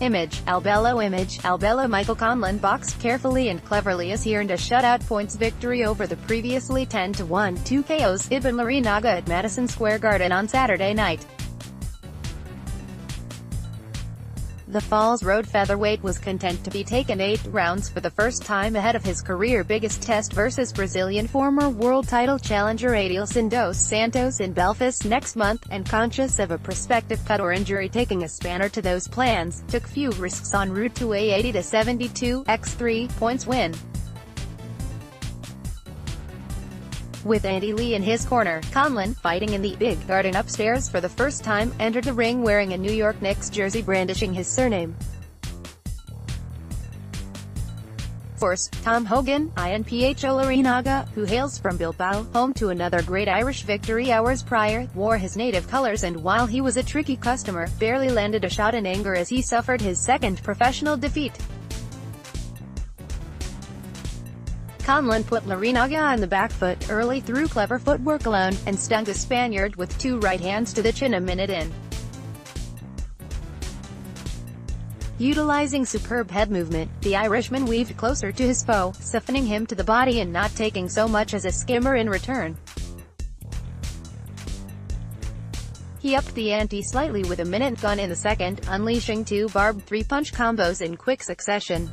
Image, Bello Image, Bello MICHAEL CONLAN boxed carefully and cleverly as he earned a shutout points victory over the previously 10-1 2 KO's Ibon Larrinaga at Madison Square Garden on Saturday night. The Falls Road featherweight was content to be taken 8 rounds for the first time ahead of his career biggest test versus Brazilian former world title challenger Adeilson Dos Santos in Belfast next month, and conscious of a prospective cut or injury taking a spanner to those plans, took few risks en route to a 80-72 x3 points win. With Andy Lee in his corner, Conlan, fighting in the big garden upstairs for the first time, entered the ring wearing a New York Knicks jersey brandishing his surname. Source: Tom Hogan. Ibon Larrinaga, who hails from Bilbao, home to another great Irish victory hours prior, wore his native colours and, while he was a tricky customer, barely landed a shot in anger as he suffered his second professional defeat. Conlan put Larrinaga on the back foot early through clever footwork alone, and stung the Spaniard with 2 right hands to the chin a minute in. Utilizing superb head movement, the Irishman weaved closer to his foe, softening him to the body and not taking so much as a skimmer in return. He upped the ante slightly with a minute gun in the second, unleashing 2 barbed 3-punch combos in quick succession.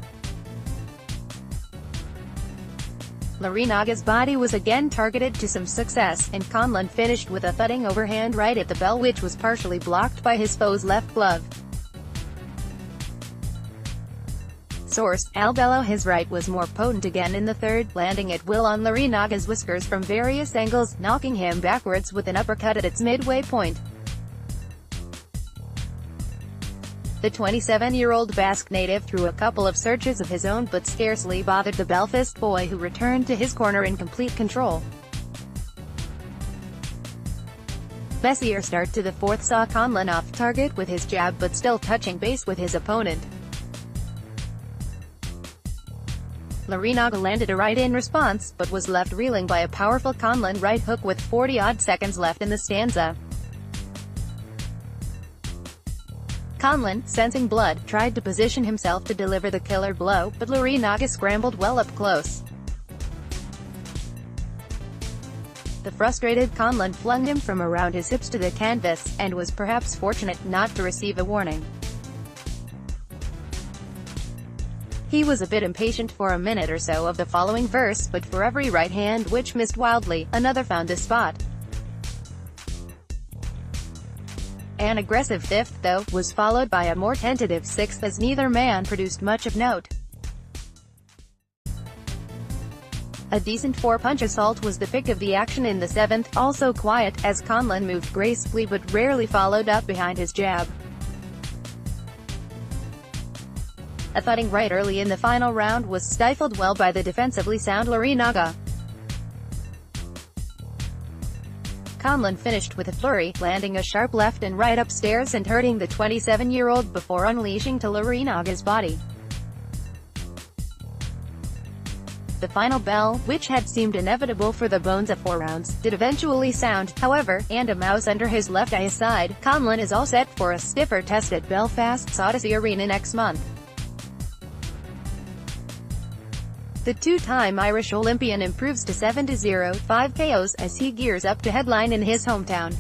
Larrinaga's body was again targeted to some success, and Conlan finished with a thudding overhand right at the bell which was partially blocked by his foe's left glove. Source: Bello. His right was more potent again in the third, landing at will on Larrinaga's whiskers from various angles, knocking him backwards with an uppercut at its midway point. The 27-year-old Basque native threw a couple of surges of his own but scarcely bothered the Belfast boy, who returned to his corner in complete control. Messier start to the fourth saw Conlan off target with his jab but still touching base with his opponent. Larrinaga landed a right in response, but was left reeling by a powerful Conlan right hook with 40-odd seconds left in the stanza. Conlan, sensing blood, tried to position himself to deliver the killer blow, but Larrinaga scrambled well up close. The frustrated Conlan flung him from around his hips to the canvas, and was perhaps fortunate not to receive a warning. He was a bit impatient for a minute or so of the following verse, but for every right hand which missed wildly, another found a spot. An aggressive fifth, though, was followed by a more tentative sixth as neither man produced much of note. A decent 4-punch assault was the pick of the action in the seventh, also quiet, as Conlan moved gracefully but rarely followed up behind his jab. A thudding right early in the final round was stifled well by the defensively sound Larrinaga. Conlan finished with a flurry, landing a sharp left and right upstairs and hurting the 27-year-old before unleashing to Larrinaga's body. The final bell, which had seemed inevitable for the bones of 4 rounds, did eventually sound, however, and a mouse under his left eye aside, Conlan is all set for a stiffer test at Belfast's Odyssey Arena next month. The 2-time Irish Olympian improves to 7-0, 5 KOs as he gears up to headline in his hometown.